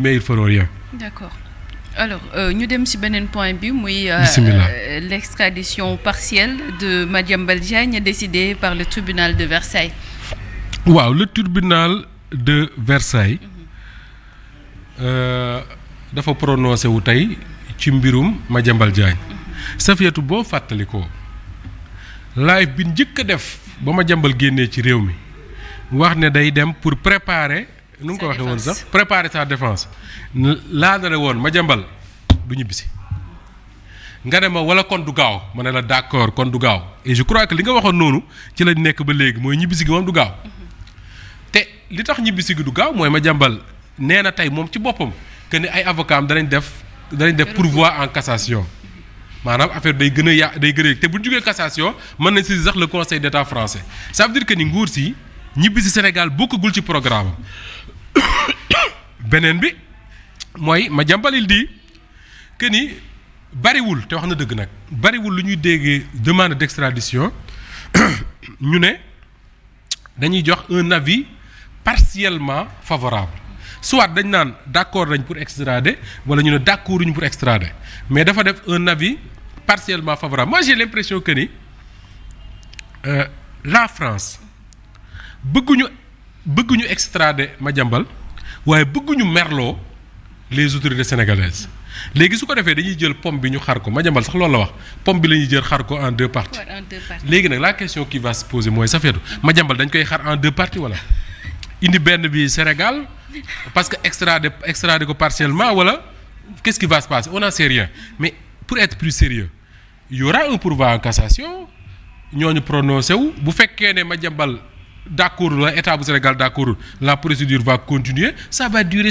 mais ils feront rien. D'accord. Alors ñu dem ci beneen point bi muy l'extradition partielle de Madiambal Diagne décidée par le tribunal de Versailles. waaw le tribunal de Versailles dafa prononcé wu tey ci mbirum Madiambal Diagne. Safiatou boo fàttalikoo live bi njëkk a def ba Madiambal génnee ci réew mi wax ne day dem pour préparer nu mu ko waxee woon sax préparer sa défense laa na woon Madiambal du ñibbisi nga ne ma wala kon du gaaw ma ne la d'accord kon du gaaw et je crois que li nga waxoon noonu ci lañ nekk ba léegi mooy ñibbisi gi moom du gaaw te li tax ñibbisi gi du gaaw mooy Madiambal nee na tey moom ci boppam que ni ay avocat am danañ def pourvoi en cassation maanaam affaire day gën a day gën a te bu ñu jógee cassation mën nañ si sax le conseil d'état français ça veut dire que ni nguur si ñibbisi Sénégal bokkagul ci programme beneen bi mooy Madiambal il dit que ni bariwul te wax na dëgg nag bariwul lu ñuy déggee demande d'extradition ñu ne dañuy jox un avis partiellement favorable soit dañ naan d'accord nañ pour extrader wala ñu ne d'accorduñ pour extrader mais dafa def un avis partiellement favorable moi j'ai l'impression que ni la France bëgguñu extrader Madiambal waaye bëgguñu merloo les autorités sénégalaises léegi su ko defee dañuy jël pomme bi ñu xar ko Madiambal sax loolu la wax pomme bi la ñuy jël xar ko en deux parties. léegi nag la question qui va se poser mooy Safiatou Madiambal dañ koy xar en deux parties wala indi benn bi Sénégal parce que extrader ko partiellement wala qu'est-ce qui va se passer on n'en sait rien mais pour être plus sérieux il y aura un pourvoi en cassation ñooñu prononcé wu bu fekkee ne Madiambal d'accord la état bu Sénégal d'accord la procédure va continuer ça va durer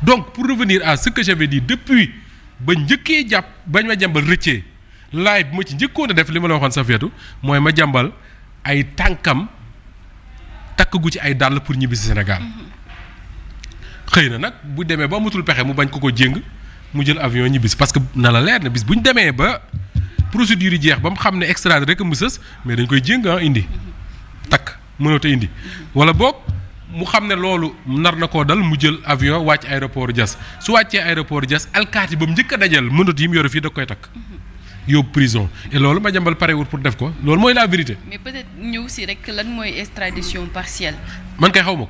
donc pour revenir à ce que j'avais dit depuis ba njëkkee jàpp bañ Madiambal rëccee laay bi ma ci njëkkoon a def li ma la waxoon Safiatou mooy Madiambal ay tànkam takk gu ci ay dàll pour ñibbi si Sénégal xëy na nag bu demee ba amatul pexe mu bañ ko jéng mu jël avion ñibbi si parce que na la leer na bis bu ñu demee ba procédure yi jeex ba mu xam ne extradé rek mu sës mais dañ koy jéng indi takk mënatoo indi wala boog mu xam ne loolu nar na koo dal mu jël avion wàcc aéroport Diass su wàccee aéroport Diass alkaati ba mu njëkk a dajal mënat yi mu yore fii da koy takk yóbbu prison et loolu Madiambal parewul pour def ko loolu mooy la vérité. mais peut-être ñëw si rek lan mooy extradition partielle. man kay xaw ma ko.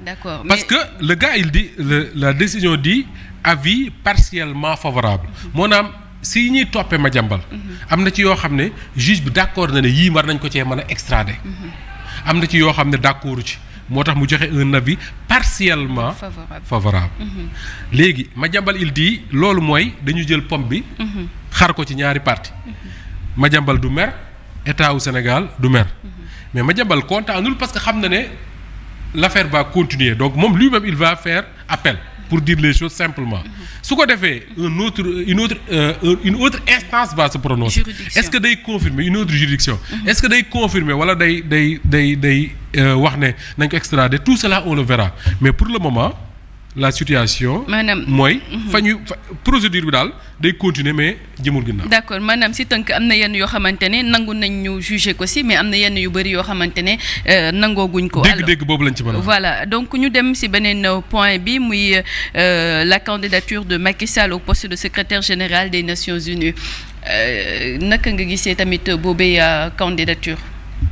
d'accord parce que le gars il dit la décision dit avis partiellement favorable maanaam si ñuy toppee Madiambal am na ci yoo xam ne juge bi d'accord na ne yii war nañ ko cee mën a extrader. am na ci yoo xam ne d'accordu ci moo tax mu joxe un avis partiellement favorable. léegi Madiambal il dit loolu mooy dañu jël pomme bi. xar ko ci ñaari parti Madiambal du mer état wu Sénégal du mer mais Madiambal kontaanul parce que xam na ne l'affaire va continuer donc moom lui-même il va faire appel pour dire les choses simplement su ko defee une autre instance va se prononcer. Est-ce que day confirmer une autre juridiction est-ce que day confirmer wala day wax ne nañ ko extrader tout cela on le verra mais pour le moment la situation. maanaam mooy. procédure bi daal day continuer mais jëmul ginnaaw. d'accord maanaam si tënk am na yenn yoo xamante ne nangu nañ ñu juger ko si mais am na yenn yu bëri yoo xamante ne nangooguñ ko. dégg-dégg boobu lañ ci mën a. voilà donc ñu dem si beneen point bi muy la candidature de Macky Sall au poste de secrétaire général des Nations Unies naka nga gisee tamit boobee candidature.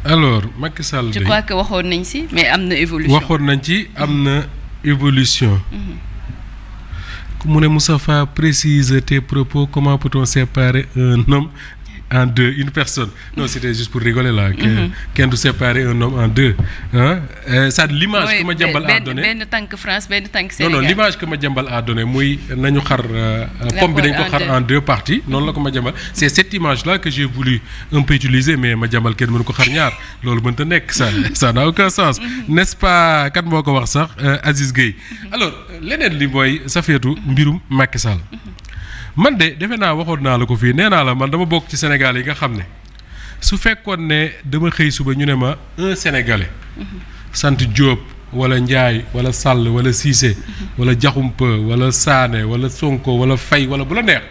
alors Macky Sall. je crois que waxoon nañ si mais am na évolution. waxoon nañ ci am na. évolution mu ne Moustapha précise tes propos comment peut-on séparer un homme en deux une personne non c'était juste pour rigoler là kenn du séparer un homme en deux ça l'image que Madiambal a donné benn tànk France benn tànk Sénégal non l'image que Madiambal a donné muy nañu xar pomme bi dañ ko xar en deux parties noonu la ko Madiambal c'est cette image là que j'ai voulu un peu utiliser mais Madiambal kenn mënu ko xar ñaar loolu mënta nekk ça n'a aucun sens n'est-ce pas kat moo ko wax sax Aziz Gueye alors leneen li mooy Safiatou mbirum Macky Sall man de defe naa waxoon naa la ko fii nee naa la man dama bokk ci Sénégal yi nga xam ne su fekkoon ne dama xëy suba ñu ne ma un Sénégalais sant Diop wala Ndiaye wala Sall wala Cissé wala Diakhoumpa wala Sané wala Sonko wala Faye wala bu la neex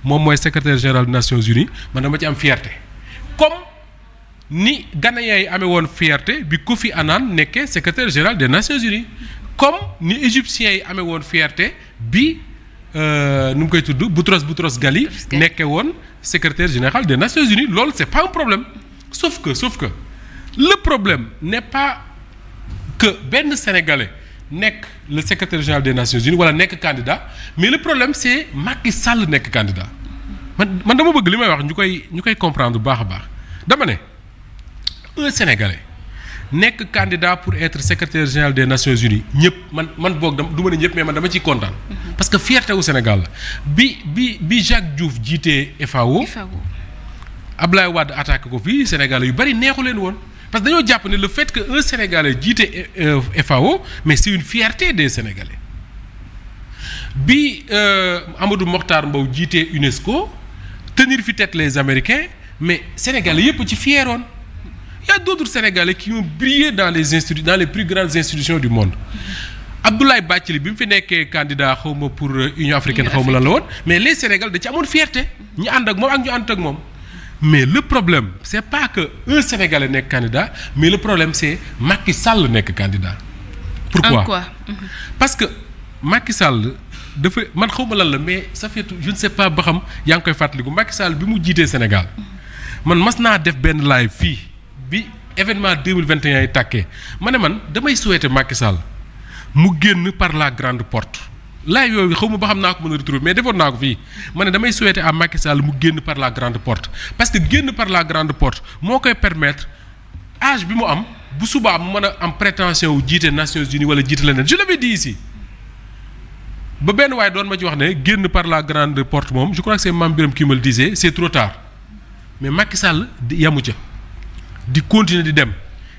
moom mooy secrétaire général des Nations Unies man dama ci am fierté comme ni Ghanéens yi amee woon fierté bi Kofi Annan nekkee secrétaire général des Nations Unies comme ni égyptiens yi amee woon fierté bi nu mu koy tudd Boutros Ghali nekkee woon secrétaire général des Nations Unies loolu c'est pas un problème sauf que le problème n'est pas que benn Sénégalais nekk le secrétaire général des Nations Unies wala nekk candidat mais le problème c'est Macky Sall nekk candidat man dama bëgg li may wax ñu koy comprendre bu baax a baax dama ne un Sénégalais nekk candidat pour être secrétaire général des Nations Unies ñëpp man boog du ma ne ñëpp mais man dama ciy kontaan. parce que fierté wu Sénégal la bi Jacques Diouf jiitee FAO. Abdoulaye Wade attaqué ko fii Sénégalais yu bari neexu leen woon parce que dañoo jàpp ne le fait que un Sénégalais jiite FAO mais c'est une fierté des Sénégalais bi Amadou Mokhtar Mbow jiitee UNESCO tenir fi tête les Américains mais Sénégalais yëpp ci fieroon. Il y a d'autres Sénégalais qui ont brillé dans les plus grandes institutions du monde. Abdoulaye Bathily bi mu fi nekkee candidat xawma pour Union africaine xawma lan la woon mais les Sénégalais da ci amoon fierté ñi ànd ak moom ak ñu ànd ak moom mais le problème c'est pas que un Sénégalais nekk candidat mais le problème c'est Macky Sall nekk candidat. Pourquoi? En quoi? Parce que Macky Sall dafa man xawma lan la mais ça fait je ne sais pas ba xam yaa ngi koy fàttaliku Macky Sall bi mu jiitee Sénégal man mas naa def benn live fii. bi événement 2021 yi tàkkee ma ne man damay souhaiter Macky Sall mu génn par la grande porte laay yooyu xaw ma ba xam naa ko mën a retrouver mais defoon naa ko fii ma ne damay souhaiter à Macky Sall mu génn par la grande porte parce que génn par la grande porte moo koy permettre âge bi mu am bu subaa mu mën a am prétention wu jiite Nations Unies wala jiite leneen je l'avais dit ici ba benn waaye doon ma ci wax ne génn par la grande porte moom je crois que c'est Mame Birame qui me le disait c'est trop tard mais Macky Sall yamu ca. di continuer di dem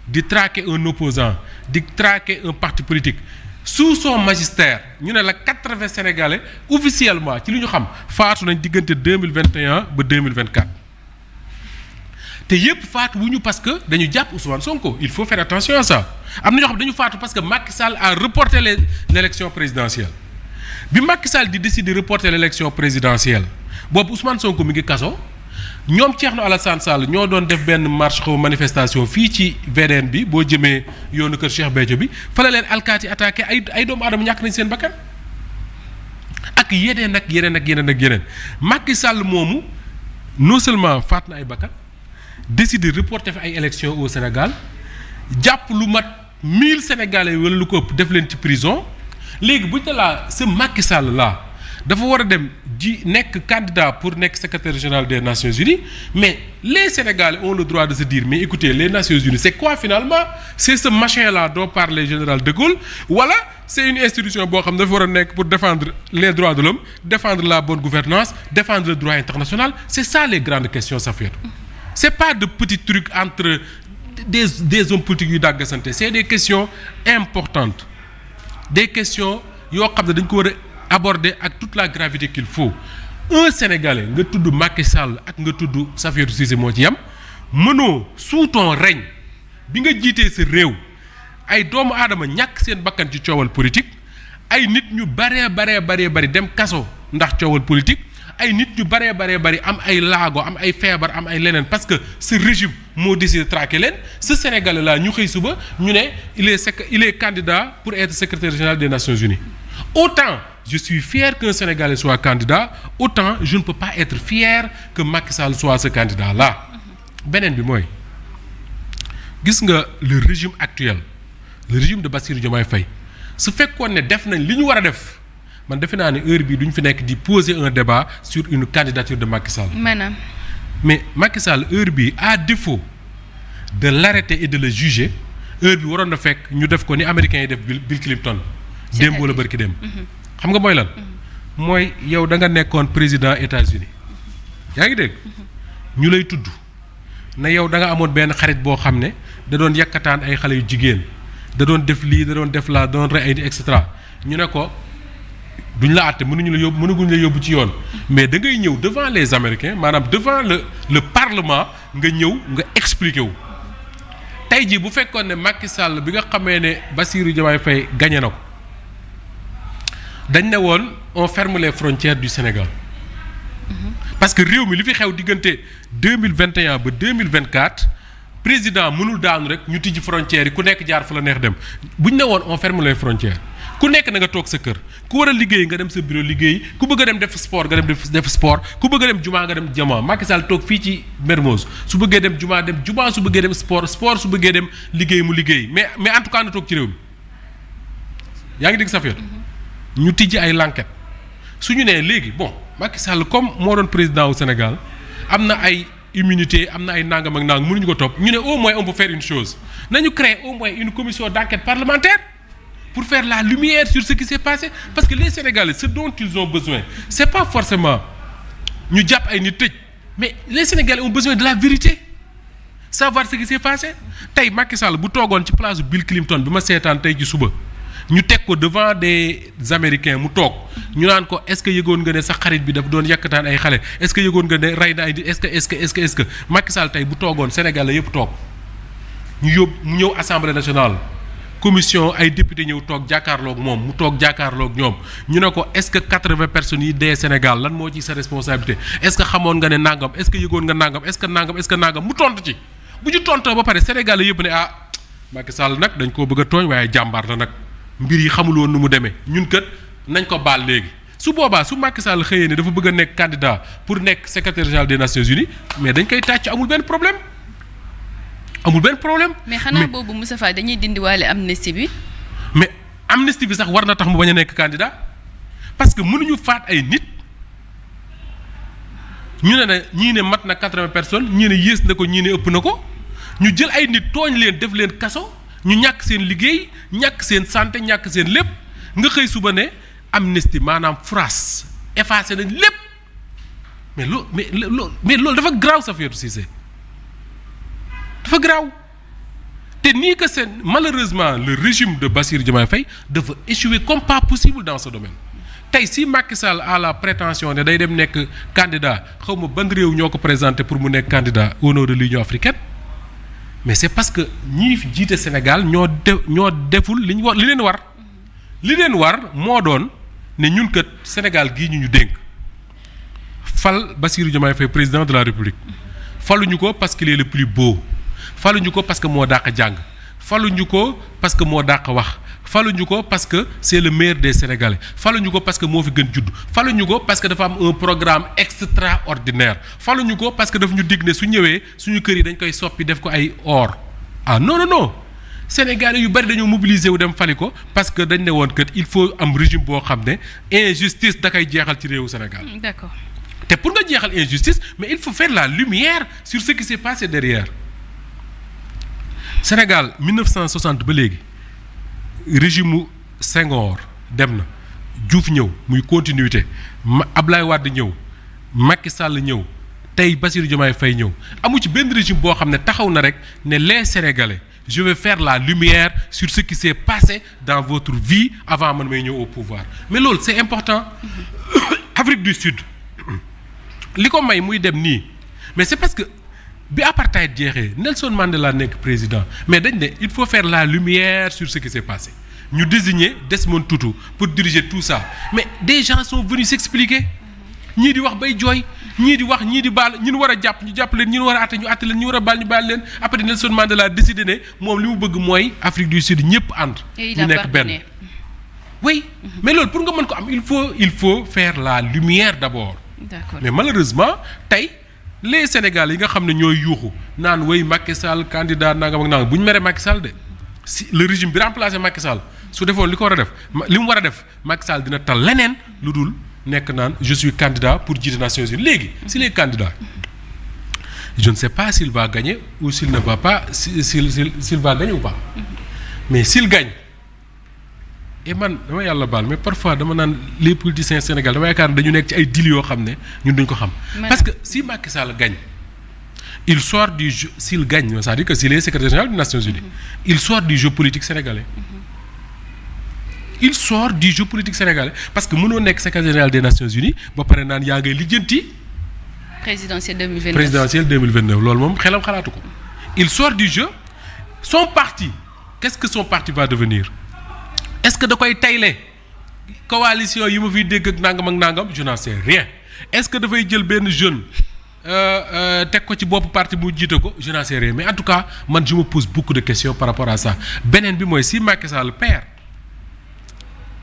di traquer un opposant di traquer un parti politique sous son magistère ñu ne la 80 Sénégalais officiellement ci li ñu xam faatu nañ diggante 2021 ba 2024 te yépp faatu wu ñu parce que dañu jàpp Ousmane Sonko il faut faire attention à ça am na ñoo xam dañu faatu parce que Macky Sall a reporté l'élection présidentielle bi Macky Sall di décider reporter l'élection présidentielle boobu Ousmane Sonko mi ngi kaso. ñoom Thierno Alassane Sall ñoo doon def benn marche xaw manifestation fii ci VDN bi boo jëmee yoonu kër Cheikh Béthio bi fa la leen alkaati attaqué ay doomu aadama ñàkk nañ seen bakkan ak yeneen ak yeneen Macky Sall moomu non seulement faat na ay bakkan décider reporter fi ay élections au Sénégal jàpp lu mat 1000 Sénégalais wala lu ko ëpp def leen ci prison léegi bu ñu laa ce Macky Sall là. dafa war a dem ji nekk candidat pour nekk secrétaire général des Nations Unies mais les Sénégalais ont le droit de se dire mais écoutez les Nations Unies c'est quoi finalement c'est ce machin là dont parle le général de Gaulle wala c'est une institution boo xam ne dafa war a nekk pour défendre les droits de l'homme défendre la bonne gouvernance défendre le droit international c'est ça les grandes questions Safiatou c'est pas de petits trucs entre des hommes politiques yu dàggasante c'est des questions importantes des questions yoo xam ne dañ ko war a aborder ak toute la gravité qu'il faut un Sénégalais nga tudd Macky Sall ak nga tudd Safiatou Cissé moo ci yam mënoo sous ton règne bi nga jiitee sa réew ay doomu aadama ñàkk seen bakkan ci coowal politique ay nit ñu bari dem kaso ndax coowal politique ay nit ñu bari am ay laago am ay feebar am ay leneen parce que ce régime moo décidé de traquer leen ce Sénégalais là ñu xëy suba ñu ne il est candidat pour être secrétaire général des Nations Unies autant je suis fier qu'un Sénégalais soit candidat autant je ne peux pas être fier que Macky Sall soit ce candidat là beneen bi mooy gis nga le régime actuel le régime de Bassirou Diomaye Faye su fekkoon ne def nañ li ñu war a def man defe naa ne heure bii duñ fi nekk di poser un débat sur une candidature de Macky Sall. maanaam. mais Macky Sall heure bii à défaut de l'arrêter et de le juger heure bi waroon na fekk ñu def ko ni américains yi def Bill Clinton. démb wala barki démb. xam nga mooy lan. mooy yow da nga nekkoon président États-Unis yaa ngi dégg. ñu lay tudd na yow da nga amoon benn xarit boo xam ne da doon yakkataan ay xale yu jigéen da doon def lii da doon def laa da doon rey ay et cetera ñu ne ko duñ la àtte mënuguñ la yóbbu ci yoon mais da ngay ñëw devant les Américains maanaam devant le Parlement nga ñëw nga expliquer wu. tey jii bu fekkoon ne Macky Sall bi nga xamee ne Bassirou Diomaye Faye gagné na ko dañ ne woon on ferme les frontières du Sénégal. parce que réew mi li fi xew diggante 2021 ba 2024 président mënul daanu rek ñu tijji frontières yi ku nekk jaar fa la neex dem bu ñu ne woon on ferme les frontières ku nekk na nga toog sa kër ku war a liggéey nga dem sa bureau liggéey ku bëgg a dem def sport nga dem def sport ku bëgg a dem jumaa nga dem jamaa Macky Sall toog fii ci Mermoz su bëggee dem jumaa su bëggee dem sport su bëggee dem liggéey mu liggéey mais en tout cas na toog ci réew mi yaa ngi dégg Safiatou ñu tijji ay l'enquête su ñu nee léegi bon Macky Sall comme moo doon président au Sénégal am na ay immunité am na ay nangam ak nangam mënuñu ko topp ñu ne au moins on peut faire une chose nañu créer au moins une commission d'enquête parlementaire pour faire la lumière sur ce qui s'est passé parce que les Sénégalais ce dont ils ont besoin c'est pas forcément ñu jàpp ay nit tëj mais les Sénégalais ont besoin de la vérité savoir ce qui s'est passé tey Macky Sall bu toogoon ci place Bill Clinton bi ma seetaan tey ci suba ñu teg ko devant des Américains mu toog ñu naan ko est-ce que yëgoon nga ne sa xarit bi daf doon yàkkataan ay xale est-ce que yëgoon nga ne rey na ay est-ce que Macky Sall tey bu toogoon Sénégalais yëpp toog ñu yóbbu mu ñëw Assemblée nationale commission ay député ñëw toog jàkkaarloog moom mu toog jàkkaarloog ñoom ñu ne ko est-ce que 80 personnes yi dee Sénégal lan moo ci sa responsabilité est-ce que xamoon nga ne nangam est-ce que yëgoon nga nangam est-ce que nangam mu tontu ci bu ñu tontoo ba pare Sénégalais yëpp ne ah Macky Sall nag dañ koo bëgg a tooñ waaye jàmbaar la nag mbir yi xamul woon nu mu demee ñun kat nañ ko baal léegi su boobaa su Macky Sall xëyee ne dafa bëgg a nekk candidat pour nekk secrétaire général des Nations Unies mais dañ koy tàcc amul benn problème. mais xanaa boobu Moustapha dañuy dindiwaale amnistie bi. mais amnistie bi sax war na tax mu bañ a nekk candidat parce que mënuñu faat ay nit ñu ne ñii ne mat na 80 personnes ñii ne yées na ko ñii ne ëpp na ko ñu jël ay nit tooñ leen def leen kaso ñu ñàkk seen liggéey ñàkk seen santé ñàkk seen lépp nga xëy suba ne amnistie maanaam France effacé nañ lépp mais loolu dafa graaw Safiatou Cissé dafa graaw te nii que c'est malheureusement le régime de Bassirou Diomaye Faye dafa échouer comme pas possible dans ce domaine tey si Macky Sall a la prétention ne day dem nekk candidat xaw ma ban réew ñoo ko présenté pour mu nekk candidat au nom de l'Union africaine mais c'est parce que ñii jiite Sénégal ñoo deful li leen war moo doon ne ñun kat Sénégal gii ñu dénk fal Bassirou Diomaye Faye président de la République faluñu ko parce qu'il est le plus beau faluñu ko parce que moo dàq jàng faluñu ko parce que moo dàq wax faluñu ko parce que c'est le meilleur des Sénégalais faluñu ko parce que moo fi gën judd faluñu ko parce que dafa am un programme extraordinaire faluñu ko parce que daf ñu dig ne su ñëwee suñu kër yi dañ koy soppi def ko ay or non Sénégalais yu bari dañoo mobiliser wu dem fali ko parce que dañ ne woon que il faut am régime boo xam ne injustice da koy jeexal ci réewu Sénégal. D'accord. te pour nga jeexal injustice mais il faut faire la lumière sur ce qui s'est passé derrière Sénégal 1960 ba léegi régime mu Senghor dem na Diouf ñëw muy continuité Ablaye Wade ñëw Macky Sall ñëw tey Bassirou Diomaye Faye ñëw amu ci benn régime boo xam ne taxaw na rek ne les Sénégalais je vais faire la lumière sur ce qui s'est passé dans votre vie avant man may ñëw au pouvoir mais loolu c'est important Afrique du Sud li ko may muy dem nii mais c'est parce que bi apartheid jeexee Nelson Mandela nekk président mais dañ ne il faut faire la lumière sur ce qui s'est passé ñu désigner Desmond Tutu pour diriger tout ça mais des gens sont venus s'expliquer ñii di wax bay jooy ñii di wax ñii di baal ñi ñu war a jàpp ñu jàpp leen ñi ñu war a àtte ñu àtte leen ñi war a baal ñu baal leen après Nelson Mandela décidé ne moom li mu bëgg mooy Afrique du Sud ñëpp ànd. ñu nekk benn. oui mais loolu pour nga mën ko am il faut faire la lumière d'abord. D'accord. mais malheureusement tey les Sénégalais yi nga xam ne ñooy yuuxu naan way Macky Sall candidat nangam ak nangam bu ñu meree Macky Sall de si le régime bi remplacé Macky Sall su defoon li ko war a def li mu war a def Macky Sall dina tal leneen lu dul nekk naan je suis candidat pour jiite Nations Unies léegi s'il est candidat je ne sais pas s'il va gagner ou s'il ne va pas s'il va gagner ou pas mais s'il gagne et man dama yàlla baal mais parfois dama naan les politiciens Sénégal dama yaakaar ne dañu nekk ci ay deal yoo xam ne ñun duñ ko xam. parce que si Macky Sall gagne il sort du jeu s'il gagne c'est-à-dire que s'il est secrétaire général des Nations Unies il sort du jeu politique sénégalais. il sort du jeu politique sénégalais parce que mënoo nekk secrétaire général des Nations Unies ba pare naan yaa ngay lijjanti. présidentielle 2029 loolu moom xelam xalaatu ko. il sort du jeu son parti qu'est-ce que son parti va devenir. est-ce que da koy tayle coalition yi ma fiy dégg ak nangam je n'en sais rien est-ce que dafay jël benn jeune teg ko ci bopp parti bu jiite ko je n'en sais rien mais en tout cas man je me pose beaucoup de questions par rapport à ça beneen bi mooy si Macky Sall perd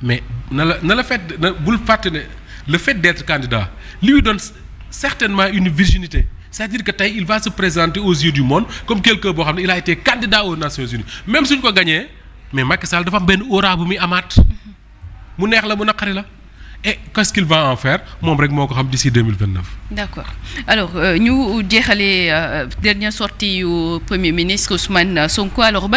mais bul fàtte ne le fait d'être candidat lui donne certainement une virginité c'est-à-dire que tey il va se présenter aux yeux du monde comme quelqu'un boo xam ne il a été candidat aux Nations Unies même suñ ko gagné mais Macky Sall dafa am benn aura bu muy amaat mu neex la mu naqari la et qu'est-ce qu'il va en faire moom rek moo ko xam d'ici 2029. D'accord alors ñu jeexalee dernière sortie yu premier ministre Ousmane Sonko alors